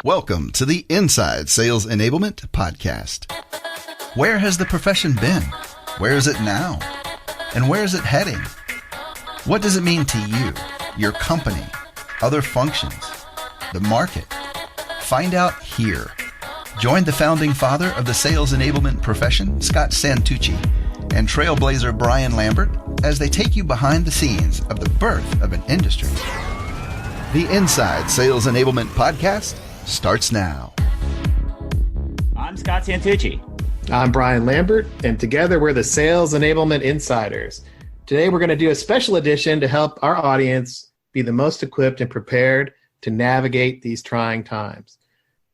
Welcome to the Inside Sales Enablement Podcast. Where has the profession been? Where is it now? And where is it heading? What does it mean to you, your company, other functions, the market? Find out here. Join the founding father of the sales enablement profession, Scott Santucci, and trailblazer Brian Lambert as they take you behind the scenes of the birth of an industry. The Inside Sales Enablement Podcast starts now. I'm Scott Santucci. I'm Brian Lambert, and together we're the Sales Enablement Insiders. Today we're going to do a special edition to help our audience be the most equipped and prepared to navigate these trying times.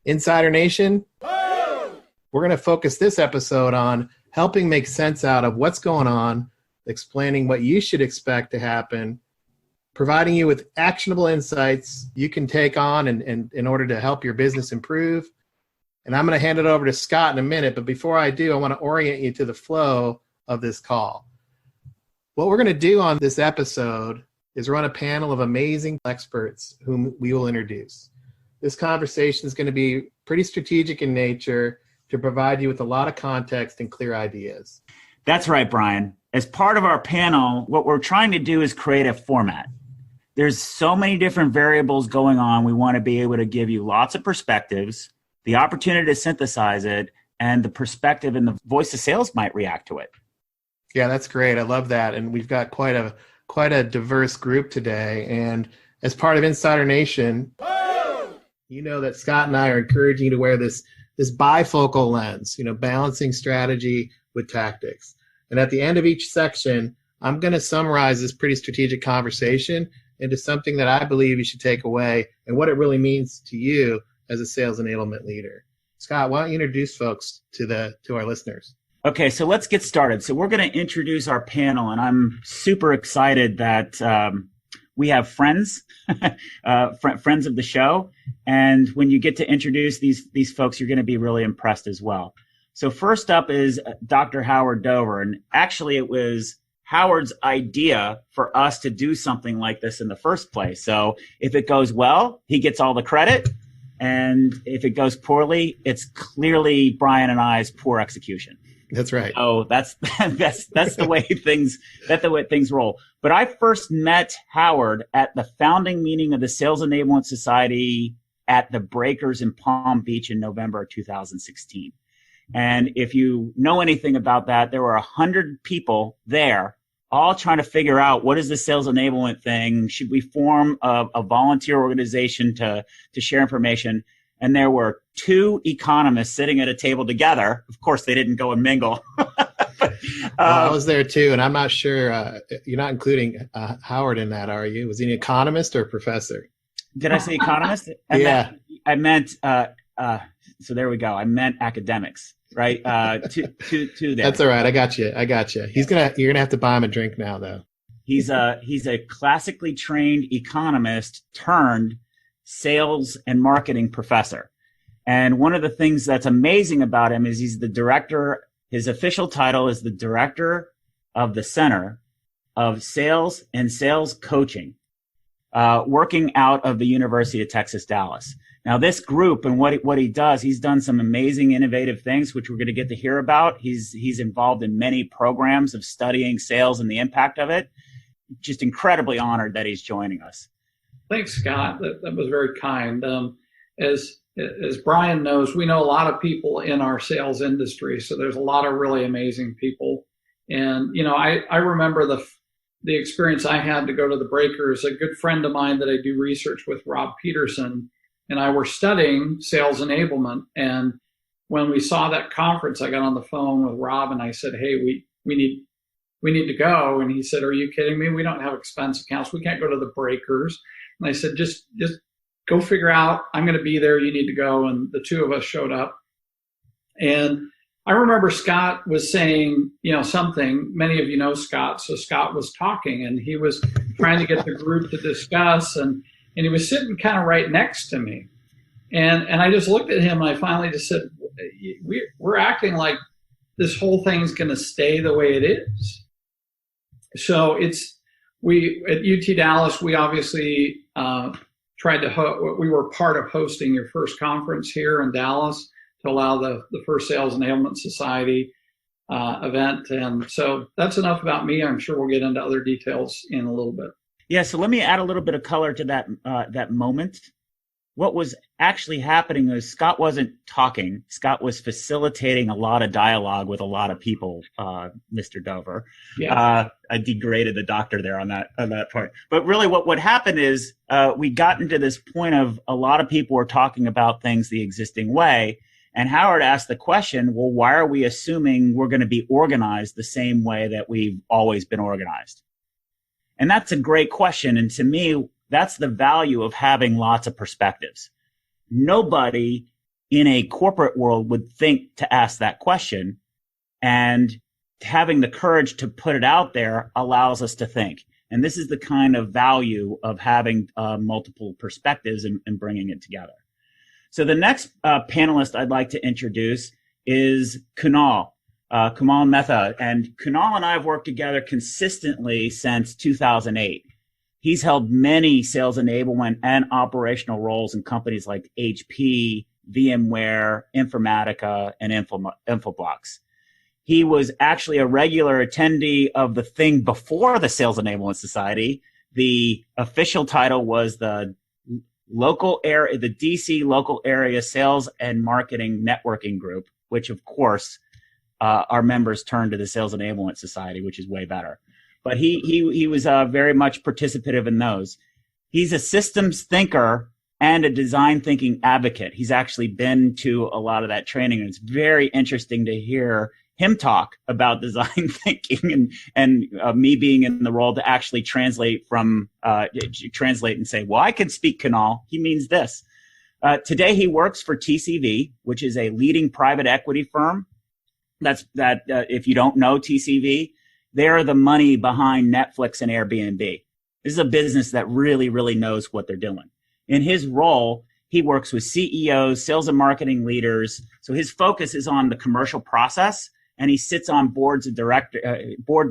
Insider Nation, we're going to focus this episode on helping make sense out of what's going on, explaining what you should expect to happen, providing you with actionable insights you can take on and in order to help your business improve. And I'm going to hand it over to Scott in a minute, but before I do, I want to orient you to the flow of this call. What we're going to do on this episode is run a panel of amazing experts whom we will introduce. This conversation is going to be pretty strategic in nature to provide you with a lot of context and clear ideas. That's right, Brian. As part of our panel, what we're trying to do is create a format. There's so many different variables going on. We want to be able to give you lots of perspectives, the opportunity to synthesize it, and the perspective and the voice of sales might react to it. Yeah, that's great. I love that. And we've got quite a diverse group today. And as part of Insider Nation, you know that Scott and I are encouraging you to wear this bifocal lens, balancing strategy with tactics. And at the end of each section, I'm going to summarize this pretty strategic conversation into something that I believe you should take away and what it really means to you as a sales enablement leader. Scott, why don't you introduce folks to our listeners? Okay, so let's get started. So we're going to introduce our panel, and I'm super excited that we have friends, friends of the show. And when you get to introduce these folks, you're going to be really impressed as well. So first up is Dr. Howard Dover. And actually, it was Howard's idea for us to do something like this in the first place. So if it goes well, he gets all the credit. And if it goes poorly, it's clearly Brian and I's poor execution. That's right. Oh, that's the way things roll. But I first met Howard at the founding meeting of the Sales Enablement Society at the Breakers in Palm Beach in November of 2016. And if you know anything about that, there were 100 people there all trying to figure out what is the sales enablement thing? Should we form a volunteer organization to share information? And there were two economists sitting at a table together. Of course, they didn't go and mingle. I was there too, and I'm not sure. You're not including Howard in that, are you? Was he an economist or a professor? Did I say economist? I meant so there we go. I meant academics, right? Two there. That's all right. I got you. You're gonna have to buy him a drink now, though. He's a classically trained economist turned sales and marketing professor. And one of the things that's amazing about him is he's the director. His official title is the director of the Center of Sales and Sales Coaching, working out of the University of Texas, Dallas. Now, this group and what he does, he's done some amazing, innovative things, which we're going to get to hear about. He's involved in many programs of studying sales and the impact of it. Just incredibly honored that he's joining us. Thanks, Scott. That was very kind. As Brian knows, we know a lot of people in our sales industry, so there's a lot of really amazing people. And I remember the experience I had to go to the Breakers. A good friend of mine that I do research with, Rob Peterson, and I were studying sales enablement. And when we saw that conference, I got on the phone with Rob and I said, "Hey, we need to go." And he said, "Are you kidding me? We don't have expense accounts. We can't go to the Breakers." And I said, just go figure out. I'm going to be there. You need to go. And the two of us showed up. And I remember Scott was saying, something. Many of you know Scott. So Scott was talking and he was trying to get the group to discuss. And he was sitting kind of right next to me. And I just looked at him and I finally just said, we're acting like this whole thing's going to stay the way it is. So we at UT Dallas, we obviously we were part of hosting your first conference here in Dallas to allow the first Sales Enablement Society event. And so that's enough about me. I'm sure we'll get into other details in a little bit. Yeah, so let me add a little bit of color to that moment. What was actually happening is Scott wasn't talking. Scott was facilitating a lot of dialogue with a lot of people, Mr. Dover. Yeah. I degraded the doctor there on that part. But really what happened is we got into this point of a lot of people were talking about things the existing way. And Howard asked the question, well, why are we assuming we're going to be organized the same way that we've always been organized? And that's a great question. And to me, that's the value of having lots of perspectives. Nobody in a corporate world would think to ask that question. And having the courage to put it out there allows us to think. And this is the kind of value of having multiple perspectives and bringing it together. So the next panelist I'd like to introduce is Kunal. Kunal Metha. And Kunal and I have worked together consistently since 2008. He's held many sales enablement and operational roles in companies like HP, VMware, Informatica, and Infoblox. He was actually a regular attendee of the thing before the Sales Enablement Society. The official title was the DC Local Area Sales and Marketing Networking Group, which of course our members turned to the Sales Enablement Society, which is way better. But he was very much participative in those. He's a systems thinker and a design thinking advocate. He's actually been to a lot of that training, and it's very interesting to hear him talk about design thinking and me being in the role to actually translate and say, well, I can speak Kunal. He means this. Today he works for TCV, which is a leading private equity firm. If you don't know TCV, they're the money behind Netflix and Airbnb. This is a business that really, really knows what they're doing. In his role, he works with CEOs, sales and marketing leaders. So his focus is on the commercial process, and he sits on board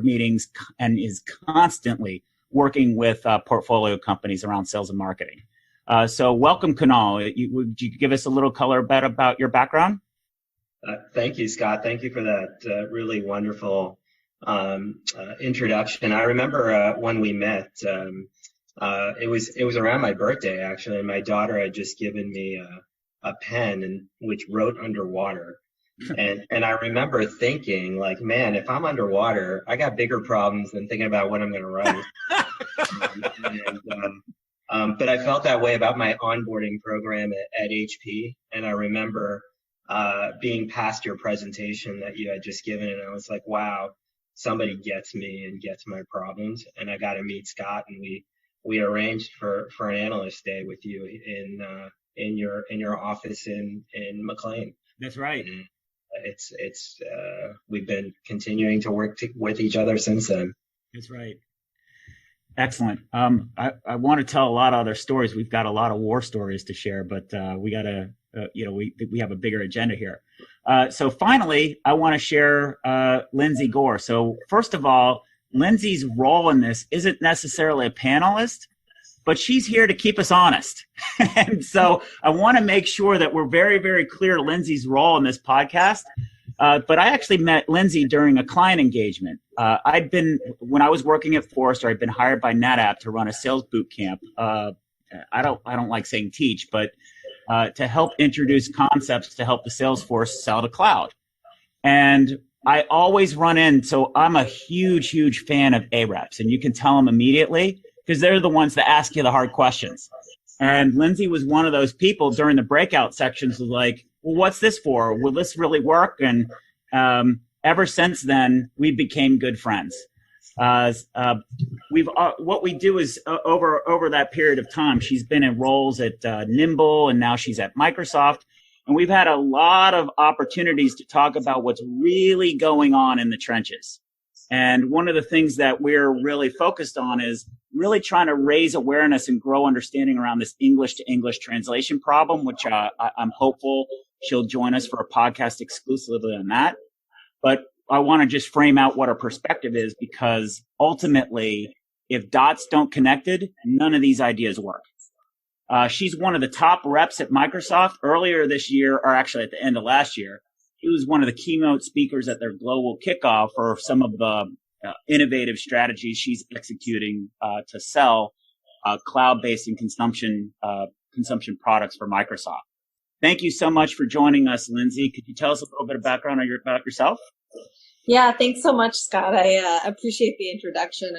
meetings and is constantly working with portfolio companies around sales and marketing. So welcome, Kunal. Would you give us a little color about your background? Thank you, Scott. Thank you for that really wonderful introduction. I remember when we met, it was around my birthday actually, and my daughter had just given me a pen which wrote underwater, and I remember thinking like, man, if I'm underwater, I got bigger problems than thinking about what I'm going to write. But I felt that way about my onboarding program at HP, and I remember being past your presentation that you had just given, and I was like, wow. Somebody gets me and gets my problems, and I got to meet Scott, and we arranged for an analyst day with you in your office in McLean. That's right. And it's we've been continuing to work with each other since then. That's right. Excellent. I want to tell a lot of other stories. We've got a lot of war stories to share, but we got to we have a bigger agenda here. So finally, I want to share Lindsey Gore. So first of all, Lindsey's role in this isn't necessarily a panelist, but she's here to keep us honest. And so I want to make sure that we're very, very clear Lindsey's role in this podcast. But I actually met Lindsey during a client engagement. When I was working at Forrester, I'd been hired by NetApp to run a sales boot camp. I don't like saying teach, but to help introduce concepts to help the sales force sell to cloud. And I always run in, so I'm a huge, huge fan of AREPs, and you can tell them immediately because they're the ones that ask you the hard questions. And Lindsey was one of those people during the breakout sections was like, well, what's this for? Will this really work? And ever since then, we became good friends. What we do is over that period of time, she's been in roles at Nimble, and now she's at Microsoft. And we've had a lot of opportunities to talk about what's really going on in the trenches. And one of the things that we're really focused on is really trying to raise awareness and grow understanding around this English to English translation problem, which I'm hopeful she'll join us for a podcast exclusively on that. But I want to just frame out what our perspective is, because ultimately, if dots don't connected, none of these ideas work. She's one of the top reps at Microsoft. Earlier this year, or actually at the end of last year, she was one of the keynote speakers at their global kickoff for some of the innovative strategies she's executing to sell cloud-based and consumption products for Microsoft. Thank you so much for joining us, Lindsey. Could you tell us a little bit of background about yourself? Yeah, thanks so much, Scott. I appreciate the introduction.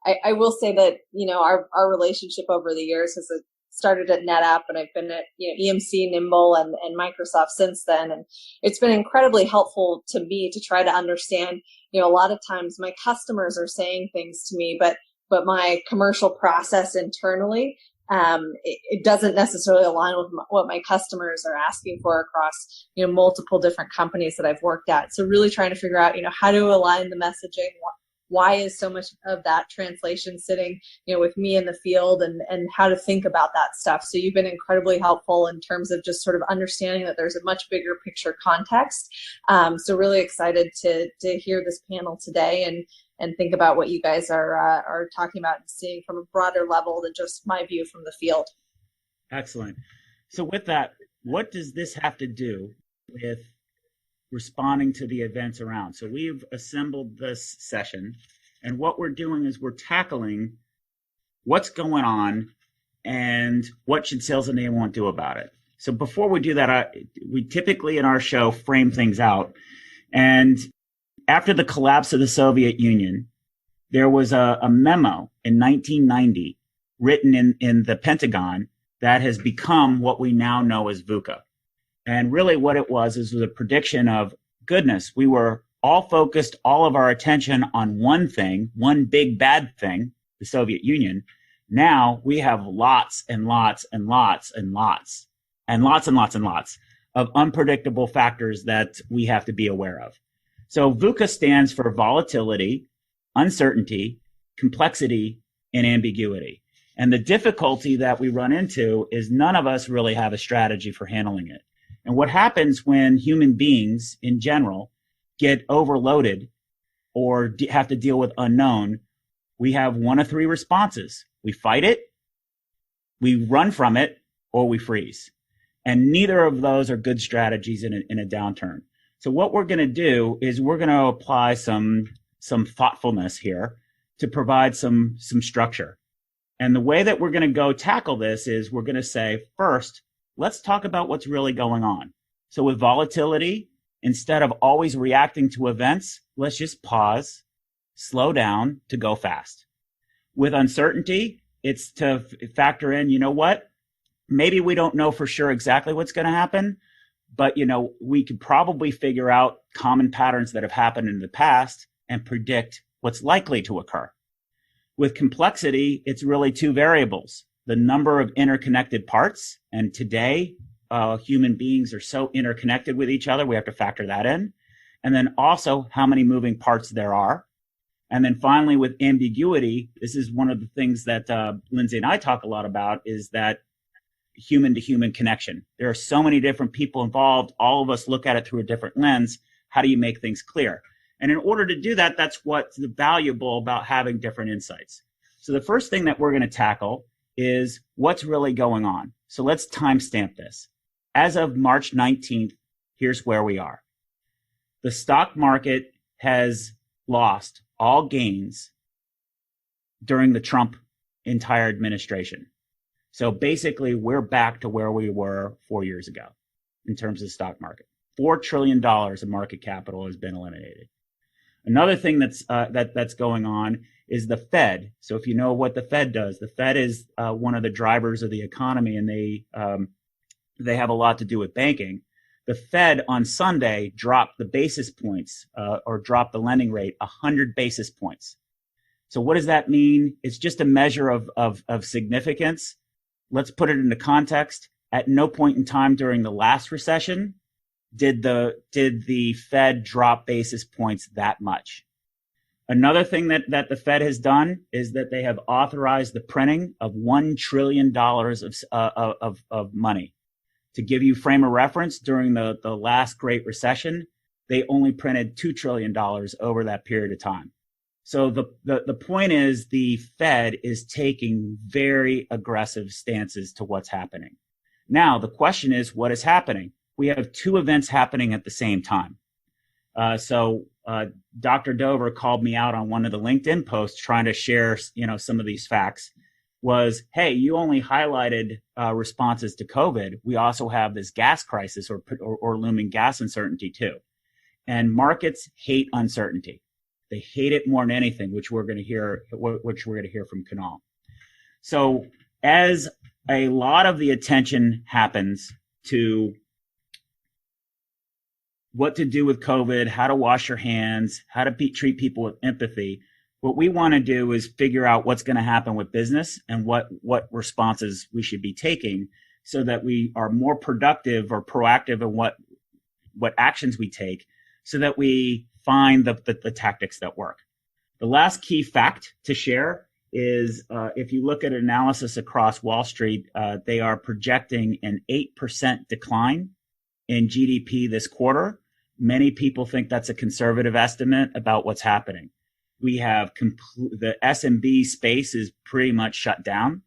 I will say that, our relationship over the years has started at NetApp, and I've been at EMC, Nimble, and Microsoft since then. And it's been incredibly helpful to me to try to understand, a lot of times my customers are saying things to me, but my commercial process internally, it doesn't necessarily align with what my customers are asking for across, multiple different companies that I've worked at. So really trying to figure out, how to align the messaging. Why is so much of that translation sitting, with me in the field, and how to think about that stuff. So you've been incredibly helpful in terms of just sort of understanding that there's a much bigger picture context. So really excited to hear this panel today and think about what you guys are talking about and seeing from a broader level than just my view from the field. Excellent. So with that, what does this have to do with responding to the events around? So we've assembled this session, and what we're doing is we're tackling what's going on and what should sales enablement do about it. So before we do that, we typically in our show frame things out. And after the collapse of the Soviet Union, there was a memo in 1990 written in the Pentagon that has become what we now know as VUCA. And really what it was a prediction of, goodness, we were all focused, all of our attention on one thing, one big bad thing, the Soviet Union. Now we have lots and lots and lots and lots and lots and lots and lots of unpredictable factors that we have to be aware of. So VUCA stands for volatility, uncertainty, complexity, and ambiguity. And the difficulty that we run into is none of us really have a strategy for handling it. And what happens when human beings in general get overloaded or have to deal with unknown, we have one of three responses. We fight it, we run from it, or we freeze. And neither of those are good strategies in a downturn. So what we're going to do is we're going to apply some thoughtfulness here to provide some structure. And the way that we're going to go tackle this is we're going to say, first, let's talk about what's really going on. So with volatility, instead of always reacting to events, let's just pause, slow down to go fast. With uncertainty, it's to factor in, maybe we don't know for sure exactly what's going to happen, but, we could probably figure out common patterns that have happened in the past and predict what's likely to occur. With complexity, it's really two variables. The number of interconnected parts, and today human beings are so interconnected with each other, we have to factor that in. And then also how many moving parts there are. And then finally, with ambiguity, this is one of the things that Lindsey and I talk a lot about, is that human to human connection. There are so many different people involved. All of us look at it through a different lens. How do you make things clear? And in order to do that, that's what's valuable about having different insights. So the first thing that we're going to tackle is what's really going on. So let's timestamp this. As of March 19th, here's where we are. The stock market has lost all gains during the Trump entire administration. So basically, we're back to where we were 4 years ago in terms of the stock market. $4 trillion of market capital has been eliminated. Another thing that's going on is the Fed. So if you know what the Fed does, the Fed is one of the drivers of the economy, and they have a lot to do with banking. The Fed on Sunday dropped the basis points or dropped the lending rate 100 basis points. So what does that mean? It's just a measure of significance. Let's put it into context. At no point in time during the last recession did the Fed drop basis points that much. Another thing that the Fed has done is that they have authorized the printing of $1 trillion of money. To give you frame of reference, during the last Great Recession, they only printed $2 trillion over that period of time. So the point is the Fed is taking very aggressive stances to what's happening. Now, the question is, what is happening? We have two events happening at the same time. So Dr. Dover called me out on one of the LinkedIn posts trying to share, some of these facts was, hey, you only highlighted responses to COVID. We also have this gas crisis or looming gas uncertainty too. And markets hate uncertainty. They hate it more than anything, which we're going to hear from Kunal. So as a lot of the attention happens to what to do with COVID, how to wash your hands, how to treat people with empathy, what we want to do is figure out what's going to happen with business and what responses we should be taking so that we are more productive or proactive in what actions we take so that we find the tactics that work. The last key fact to share is if you look at analysis across Wall Street, they are projecting an 8% decline in GDP this quarter. Many people think that's a conservative estimate about what's happening. We have the SMB space is pretty much shut down.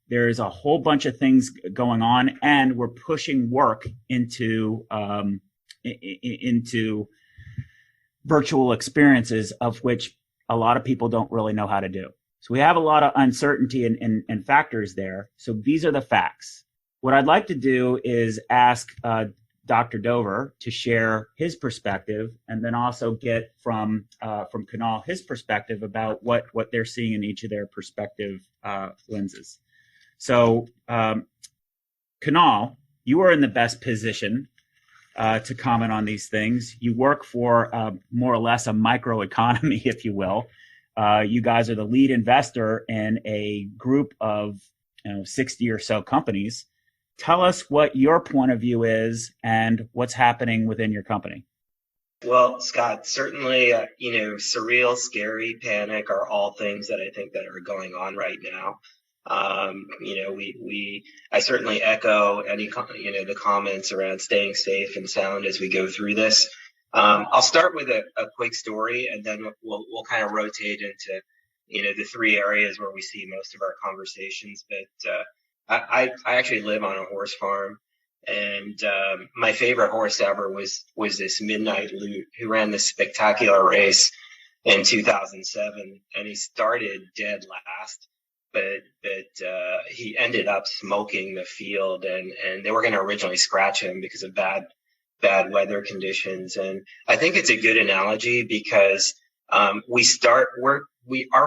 There's a whole bunch of things going on, and we're pushing work into virtual experiences, of which a lot of people don't really know how to do. So we have a lot of uncertainty and factors there. So these are the facts. What I'd like to do is ask Dr. Dover to share his perspective, and then also get from Kunal his perspective about what they're seeing in each of their perspective lenses. So Kunal, you are in the best position to comment on these things. You work for more or less a microeconomy, if you will. You guys are the lead investor in a group of 60 or so companies. Tell us what your point of view is and what's happening within your company. Well, Scott, certainly, surreal, scary, panic are all things that I think that are going on right now. I certainly echo any, the comments around staying safe and sound as we go through this. I'll start with a quick story, and then we'll kind of rotate into, the three areas where we see most of our conversations. But I actually live on a horse farm, and my favorite horse ever was this Midnight Loot, who ran this spectacular race in 2007, and he started dead last. But he ended up smoking the field, and they were going to originally scratch him because of bad weather conditions. And I think it's a good analogy because our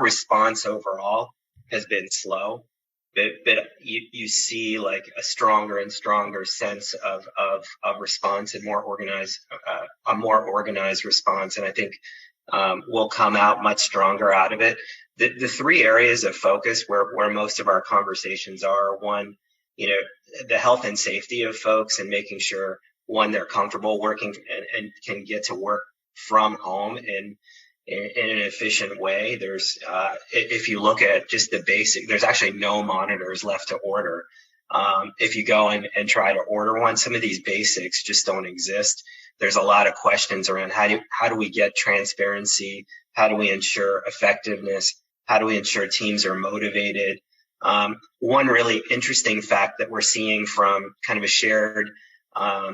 response overall has been slow, but you see like a stronger and stronger sense of response and a more organized response. And I think we'll come out much stronger out of it. The three areas of focus where most of our conversations are: one, the health and safety of folks and making sure, one, they're comfortable working and can get to work from home in an efficient way. There's, if you look at just the basic, there's actually no monitors left to order. If you go and try to order one, some of these basics just don't exist. There's a lot of questions around how do we get transparency? How do we ensure effectiveness? How do we ensure teams are motivated? One really interesting fact that we're seeing from kind of a shared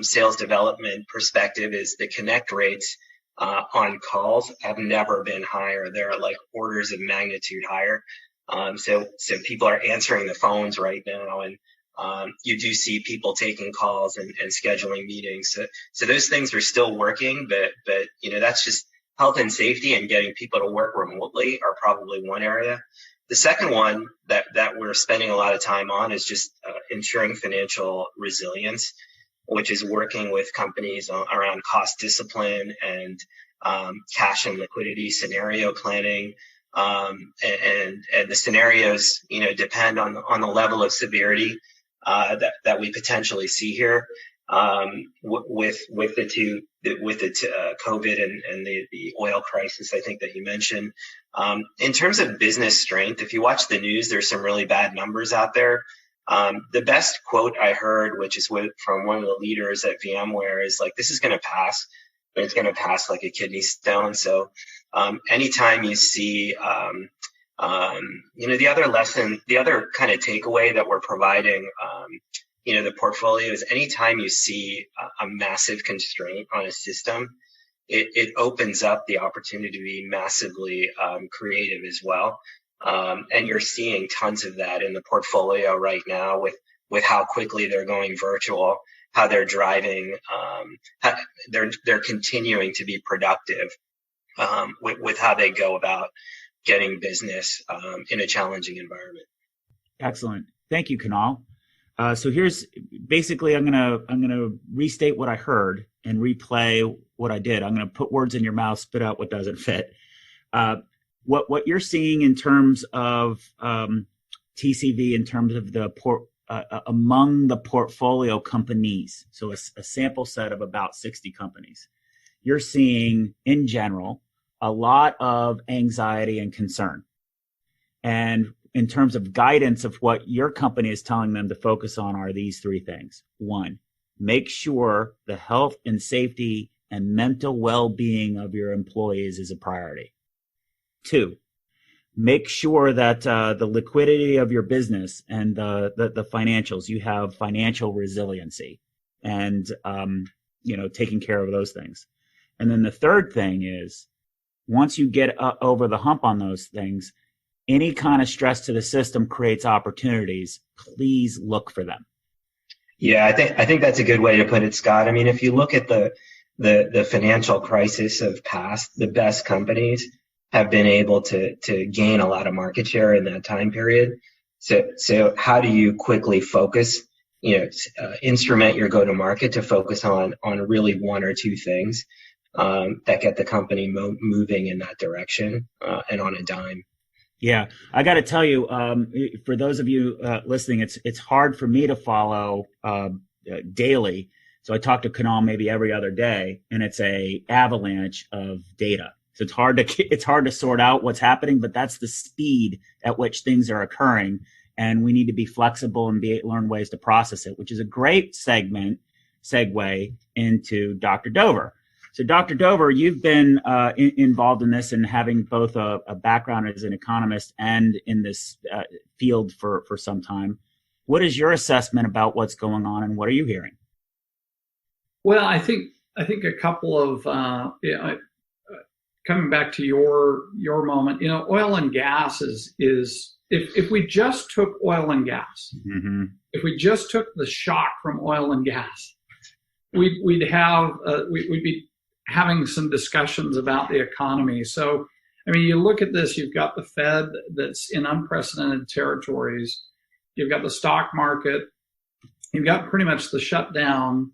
sales development perspective is the connect rates on calls have never been higher. They're like orders of magnitude higher. So people are answering the phones right now, and you do see people taking calls and scheduling meetings. So those things are still working, but that's just health and safety, and getting people to work remotely are probably one area. The second one that we're spending a lot of time on is just ensuring financial resilience, which is working with companies around cost discipline and cash and liquidity scenario planning. And the scenarios, depend on the level of severity that we potentially see here with the COVID and the oil crisis, I think that you mentioned. In terms of business strength, if you watch the news, there's some really bad numbers out there. The best quote I heard, which is from one of the leaders at VMware, is like, this is going to pass. but it's going to pass like a kidney stone. So anytime you see, the other kind of takeaway that we're providing, the portfolio is anytime you see a massive constraint on a system, it opens up the opportunity to be massively creative as well. And you're seeing tons of that in the portfolio right now with how quickly they're going virtual, how they're driving, they're continuing to be productive with how they go about getting business in a challenging environment. Excellent. Thank you, Kunal. So here's basically, I'm gonna restate what I heard and replay what I did. I'm gonna put words in your mouth, spit out what doesn't fit. What you're seeing in terms of TCV, in terms of the among the portfolio companies, so a sample set of about 60 companies, you're seeing in general a lot of anxiety and concern. And in terms of guidance of what your company is telling them to focus on are these three things. One, make sure the health and safety and mental well-being of your employees is a priority. Two, make sure that the liquidity of your business and the financials, you have financial resiliency and, taking care of those things. And then the third thing is, once you get over the hump on those things, any kind of stress to the system creates opportunities. Please look for them. Yeah, I think that's a good way to put it, Scott. I mean, if you look at the financial crisis of past, the best companies have been able to gain a lot of market share in that time period. So how do you quickly focus, instrument your go-to-market to focus on really one or two things that get the company moving in that direction and on a dime? Yeah, I got to tell you, for those of you listening, it's hard for me to follow daily. So I talk to Kunal maybe every other day, and it's a avalanche of data. So it's hard to sort out what's happening, but that's the speed at which things are occurring, and we need to be flexible and learn ways to process it, which is a great segue into Dr. Dover. So, Dr. Dover, you've been involved in this and having both a background as an economist and in this field for some time. What is your assessment about what's going on, and what are you hearing? Well, I think a couple of coming back to your moment. Oil and gas is if we just took oil and gas, mm-hmm. if we just took the shock from oil and gas, we'd be having some discussions about the economy. So, I mean, you look at this, you've got the Fed that's in unprecedented territories. You've got the stock market. You've got pretty much the shutdown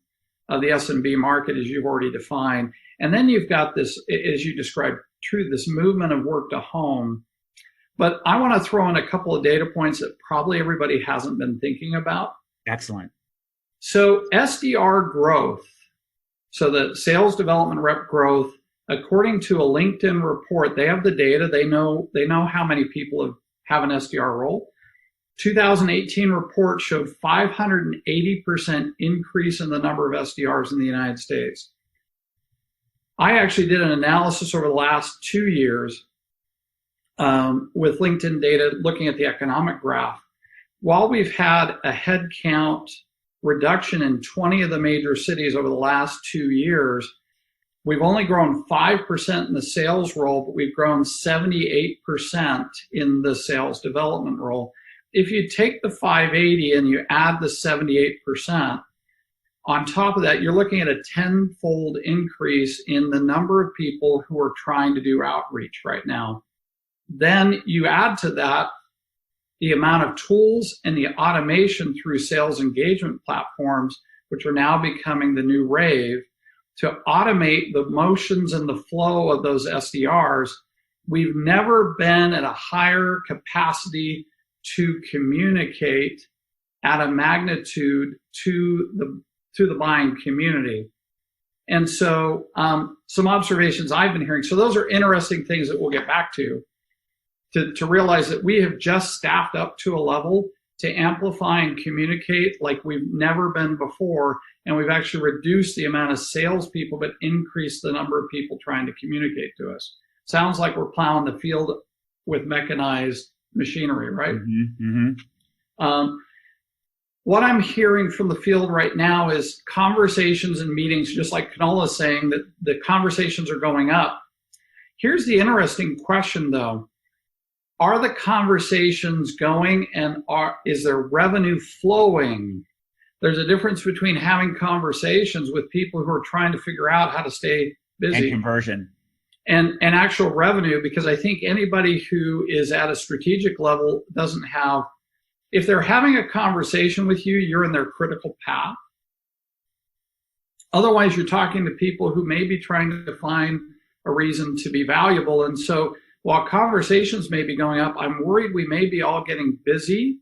of the S&B market, as you've already defined. And then you've got this, as you described, this movement of work to home. But I want to throw in a couple of data points that probably everybody hasn't been thinking about. Excellent. So SDR growth, so the sales development rep growth, according to a LinkedIn report, they have the data. They know how many people have an SDR role. 2018 report showed 580% increase in the number of SDRs in the United States. I actually did an analysis over the last 2 years with LinkedIn data looking at the economic graph. While we've had a headcount reduction in 20 of the major cities over the last 2 years, we've only grown 5% in the sales role, but we've grown 78% in the sales development role. If you take the 580 and you add the 78%, on top of that, you're looking at a 10-fold increase in the number of people who are trying to do outreach right now. Then you add to that the amount of tools and the automation through sales engagement platforms, which are now becoming the new rave, to automate the motions and the flow of those SDRs. We've never been at a higher capacity to communicate at a magnitude to the buying community. And so some observations I've been hearing. So those are interesting things that we'll get back to realize that we have just staffed up to a level to amplify and communicate like we've never been before. And we've actually reduced the amount of salespeople, but increased the number of people trying to communicate to us. Sounds like we're plowing the field with mechanized machinery, right? Mm-hmm. Mm-hmm. What I'm hearing from the field right now is conversations and meetings, just like Kunal is saying, that the conversations are going up. Here's the interesting question, though. Are the conversations going, and is there revenue flowing? There's a difference between having conversations with people who are trying to figure out how to stay busy. And conversion. And actual revenue, because I think anybody who is at a strategic level doesn't have, if they're having a conversation with you, you're in their critical path. Otherwise, you're talking to people who may be trying to find a reason to be valuable. And so while conversations may be going up, I'm worried we may be all getting busy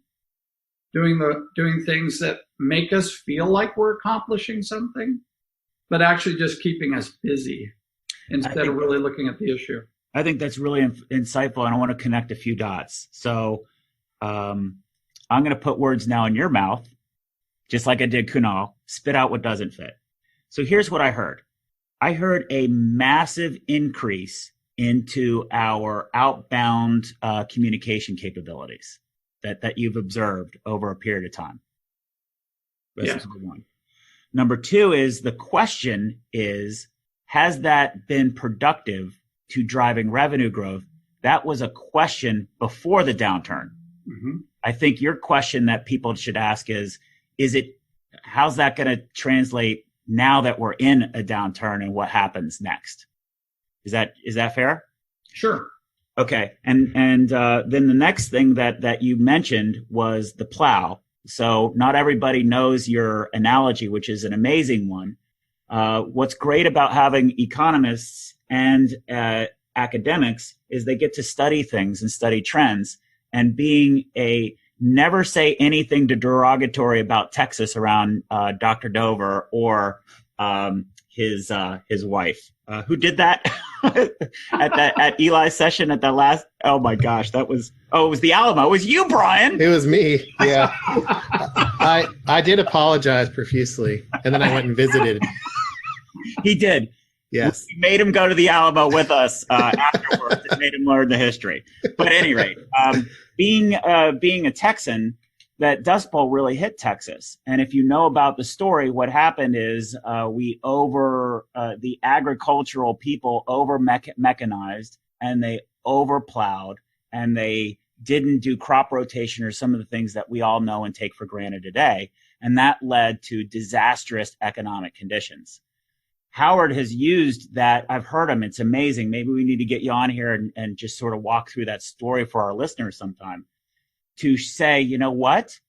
doing things that make us feel like we're accomplishing something, but actually just keeping us busy instead of really looking at the issue. I think that's really insightful, and I want to connect a few dots. So I'm going to put words now in your mouth, just like I did Kunal, spit out what doesn't fit. So here's what I heard. I heard a massive increase into our outbound communication capabilities that you've observed over a period of time. That's number one. Number two is the question is, has that been productive to driving revenue growth? That was a question before the downturn. Mm-hmm. I think your question that people should ask is how's that going to translate now that we're in a downturn, and what happens next? Is that fair? Sure. Okay. And then the next thing that you mentioned was the plow. So not everybody knows your analogy, which is an amazing one. What's great about having economists and academics is they get to study things and study trends, and being never say anything derogatory about Texas around Dr. Dover or his wife. Who did that at Eli's session at that last? Oh my gosh, it was the Alamo. It was you, Brian. It was me. Yeah, I did apologize profusely, and then I went and visited. He did. Yes, we made him go to the Alamo with us afterwards. It made him learn the history. But at any rate, being a Texan, that Dust Bowl really hit Texas. And if you know about the story, what happened is the agricultural people over mechanized, and they over plowed, and they didn't do crop rotation or some of the things that we all know and take for granted today. And that led to disastrous economic conditions. Howard has used that. I've heard him. It's amazing. Maybe we need to get you on here and just sort of walk through that story for our listeners sometime, to say, you know what,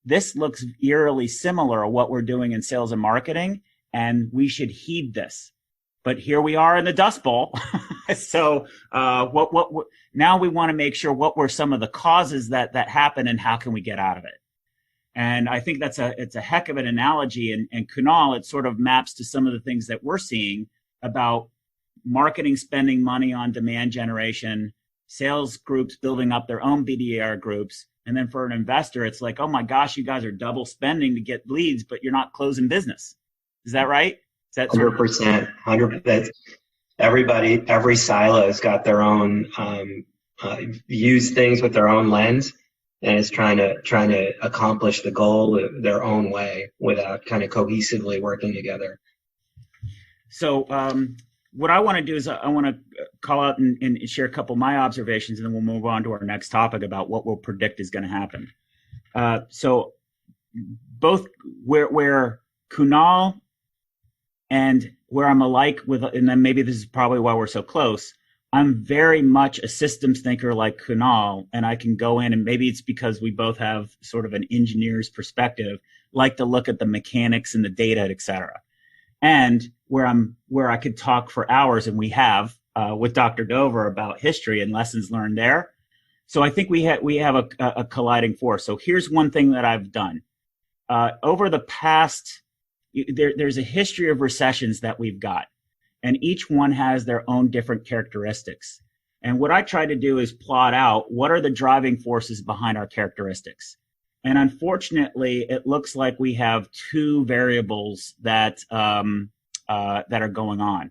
this looks eerily similar to what we're doing in sales and marketing, and we should heed this. But here we are in the Dust Bowl. So what now we want to make sure what were some of the causes that happened, and how can we get out of it? And I think it's a heck of an analogy. And Kunal, it sort of maps to some of the things that we're seeing about marketing spending money on demand generation, sales groups building up their own BDR groups. And then for an investor, it's like, oh my gosh, you guys are double spending to get leads, but you're not closing business. Is that right? Is that 100%? 100%. Everybody, every silo's got their own, use things with their own lens, and is trying to accomplish the goal their own way without kind of cohesively working together. So what I want to do is I want to call out and share a couple of my observations, and then we'll move on to our next topic about what we'll predict is going to happen. So both where Kunal and where I'm alike with, and then maybe this is probably why we're so close, I'm very much a systems thinker like Kunal, and I can go in, and maybe it's because we both have sort of an engineer's perspective, like to look at the mechanics and the data, et cetera. And where I could talk for hours, and we have with Dr. Dover about history and lessons learned there. So I think we have a colliding force. So here's one thing that I've done over the past. There's a history of recessions that we've got, and each one has their own different characteristics. And what I try to do is plot out what are the driving forces behind our characteristics. And unfortunately, it looks like we have two variables that are going on.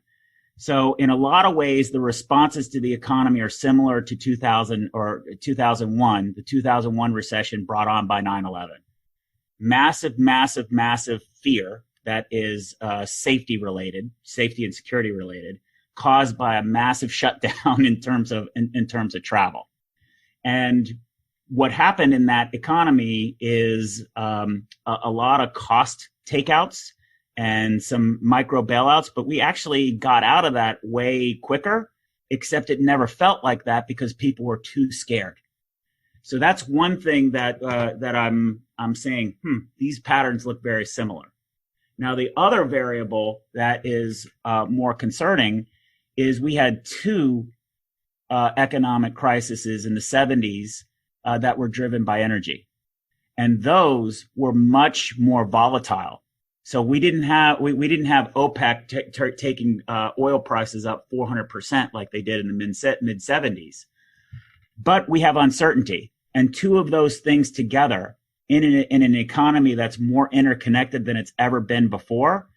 So in a lot of ways, the responses to the economy are similar to 2000 or 2001, the 2001 recession brought on by 9/11. Massive, massive, massive fear that is safety and security related, caused by a massive shutdown in terms of travel. And what happened in that economy is a lot of cost takeouts and some micro bailouts, but we actually got out of that way quicker, except it never felt like that because people were too scared. So that's one thing that I'm saying, these patterns look very similar. Now, the other variable that is more concerning is we had two economic crises in the 70s that were driven by energy. And those were much more volatile. So we didn't have OPEC taking oil prices up 400% like they did in the mid 70s. But we have uncertainty. And two of those things together in an economy that's more interconnected than it's ever been before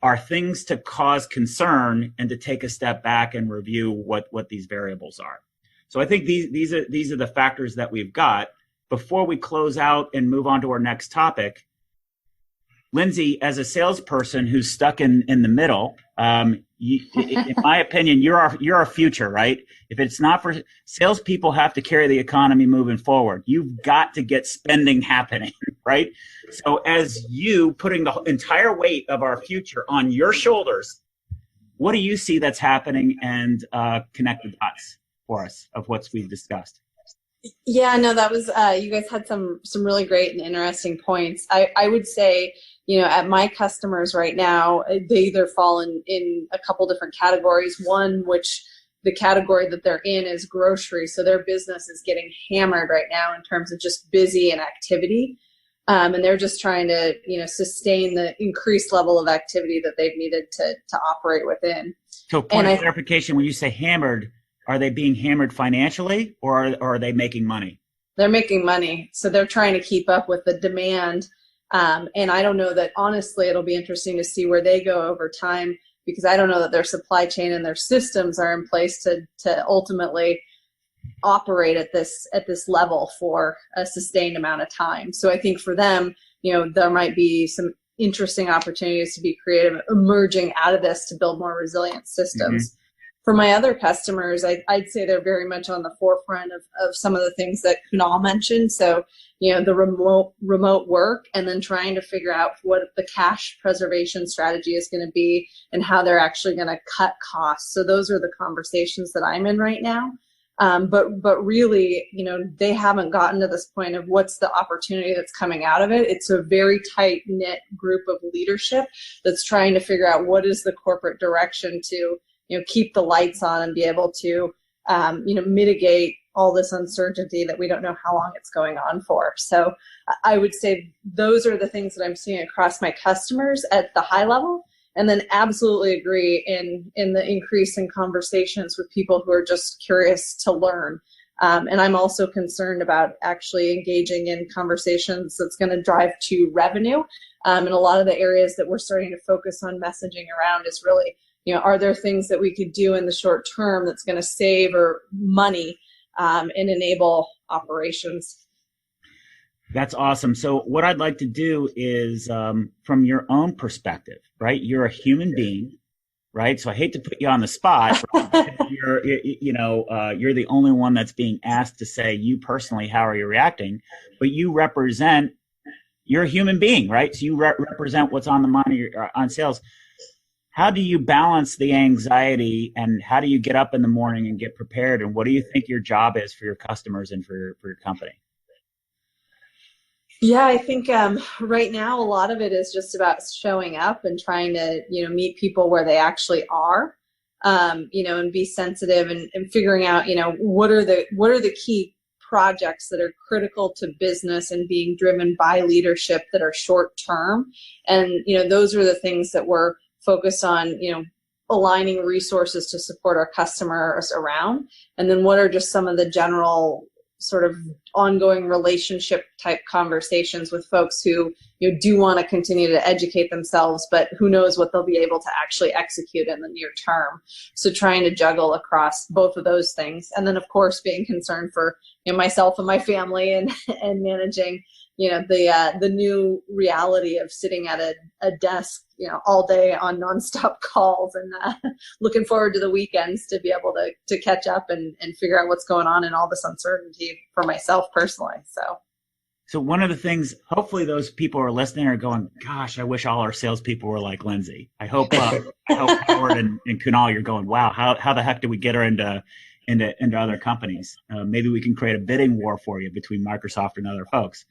are things to cause concern and to take a step back and review what these variables are. So I think these are the factors that we've got. Before we close out and move on to our next topic, Lindsey, as a salesperson who's stuck in the middle, in my opinion, you're our future, right? If it's not for salespeople, have to carry the economy moving forward. You've got to get spending happening, right? So as you putting the entire weight of our future on your shoulders, what do you see that's happening, and connect the dots for us of what we've discussed? Yeah, no, that was you guys had some really great and interesting points. I would say, at my customers right now, they either fall in a couple different categories. One, which the category that they're in is grocery. So their business is getting hammered right now in terms of just busy and activity. And they're just trying to, sustain the increased level of activity that they've needed to operate within. So point of clarification, when you say hammered, are they being hammered financially, or are they making money? They're making money. So they're trying to keep up with the demand. And I don't know that, honestly, it'll be interesting to see where they go over time, because I don't know that their supply chain and their systems are in place to ultimately operate at this level for a sustained amount of time. So I think for them, there might be some interesting opportunities to be creative emerging out of this to build more resilient systems. Mm-hmm. For my other customers, I'd say they're very much on the forefront of some of the things that Kunal mentioned. So, the remote work, and then trying to figure out what the cash preservation strategy is going to be and how they're actually going to cut costs. So those are the conversations that I'm in right now. But really, they haven't gotten to this point of what's the opportunity that's coming out of it. It's a very tight knit group of leadership that's trying to figure out what is the corporate direction to keep the lights on and be able to, mitigate all this uncertainty that we don't know how long it's going on for. So I would say those are the things that I'm seeing across my customers at the high level, and then absolutely agree in the increase in conversations with people who are just curious to learn. And I'm also concerned about actually engaging in conversations that's going to drive to revenue. And a lot of the areas that we're starting to focus on messaging around is really, are there things that we could do in the short term that's going to save or money and enable operations? That's awesome. So what I'd like to do is, from your own perspective, right? You're a human being, right? So I hate to put you on the spot. You're the only one that's being asked to say, you personally, how are you reacting? But you're a human being, right? So you represent what's on the money on sales. How do you balance the anxiety, and how do you get up in the morning and get prepared? And what do you think your job is for your customers and for your company? Yeah, I think right now a lot of it is just about showing up and trying to, meet people where they actually are, and be sensitive and figuring out, what are the key projects that are critical to business and being driven by leadership that are short term. And, those are the things that we're focused on, aligning resources to support our customers around. And then what are just some of the general sort of ongoing relationship type conversations with folks who do want to continue to educate themselves, but who knows what they'll be able to actually execute in the near term. So trying to juggle across both of those things, and then of course being concerned for myself and my family, and managing the new reality of sitting at a desk all day on nonstop calls, and looking forward to the weekends to be able to catch up and figure out what's going on in all this uncertainty for myself personally. So one of the things, hopefully those people who are listening are going, gosh, I wish all our salespeople were like Lindsey. I hope Howard and Kunal, you're going, wow, how the heck do we get her into other companies? Maybe we can create a bidding war for you between Microsoft and other folks.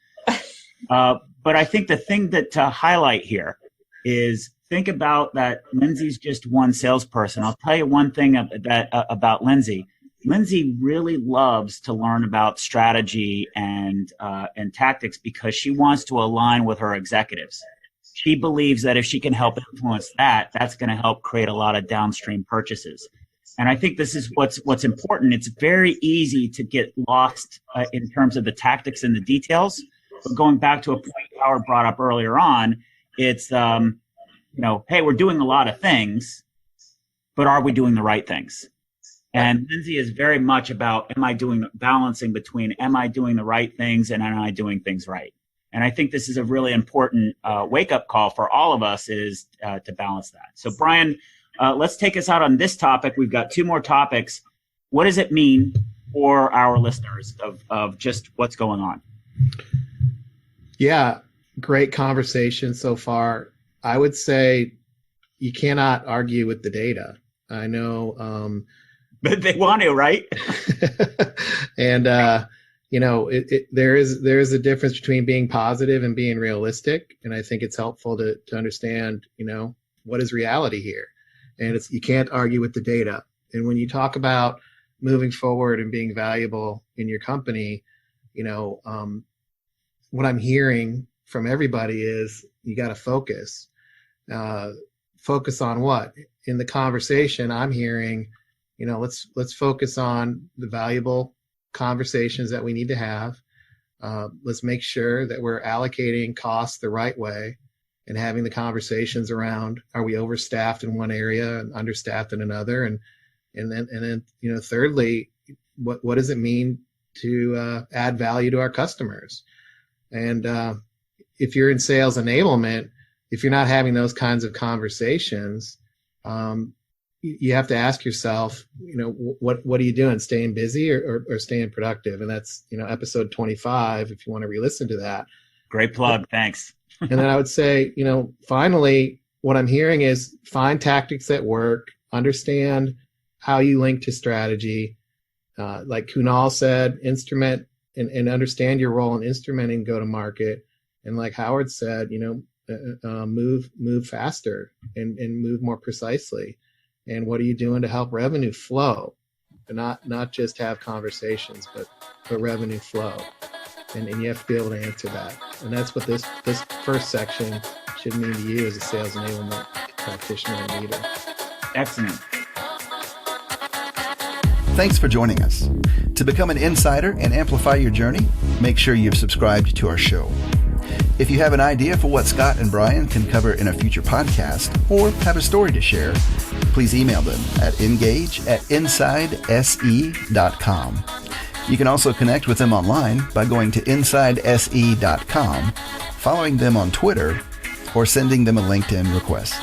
But I think the thing that to highlight here is think about that Lindsey's just one salesperson. I'll tell you one thing about Lindsey. Lindsey really loves to learn about strategy and tactics because she wants to align with her executives. She believes that if she can help influence that's going to help create a lot of downstream purchases. And I think this is what's important. It's very easy to get lost in terms of the tactics and the details. But going back to a point Howard brought up earlier on, it's hey, we're doing a lot of things, but are we doing the right things? And Lindsey is very much about, balancing between am I doing the right things and am I doing things right? And I think this is a really important wake-up call for all of us is to balance that. So Brian, let's take us out on this topic. We've got two more topics. What does it mean for our listeners of just what's going on? Yeah, great conversation so far. I would say you cannot argue with the data. I know... But they want to, right? And there is a difference between being positive and being realistic, and I think it's helpful to understand what is reality here, and you can't argue with the data. And when you talk about moving forward and being valuable in your company, what I'm hearing from everybody is you got to focus. Focus on what? In the conversation, I'm hearing. Let's focus on the valuable conversations that we need to have. Let's make sure that we're allocating costs the right way and having the conversations around, are we overstaffed in one area and understaffed in another? And then thirdly, what does it mean to add value to our customers? And if you're in sales enablement, if you're not having those kinds of conversations, you have to ask yourself, what are you doing? Staying busy or staying productive? And that's, episode 25, if you want to re-listen to that. Great plug. Thanks. And then I would say, finally, what I'm hearing is find tactics that work, understand how you link to strategy. Like Kunal said, instrument and understand your role in instrumenting go-to-market. And like Howard said, move faster and move more precisely. And what are you doing to help revenue flow? Not just have conversations, but revenue flow. And you have to be able to answer that. And that's what this first section should mean to you as a sales enablement practitioner and leader. Excellent. Thanks for joining us. To become an insider and amplify your journey, make sure you've subscribed to our show. If you have an idea for what Scott and Brian can cover in a future podcast or have a story to share, please email them at engage@insidese.com. You can also connect with them online by going to insidese.com, following them on Twitter, or sending them a LinkedIn request.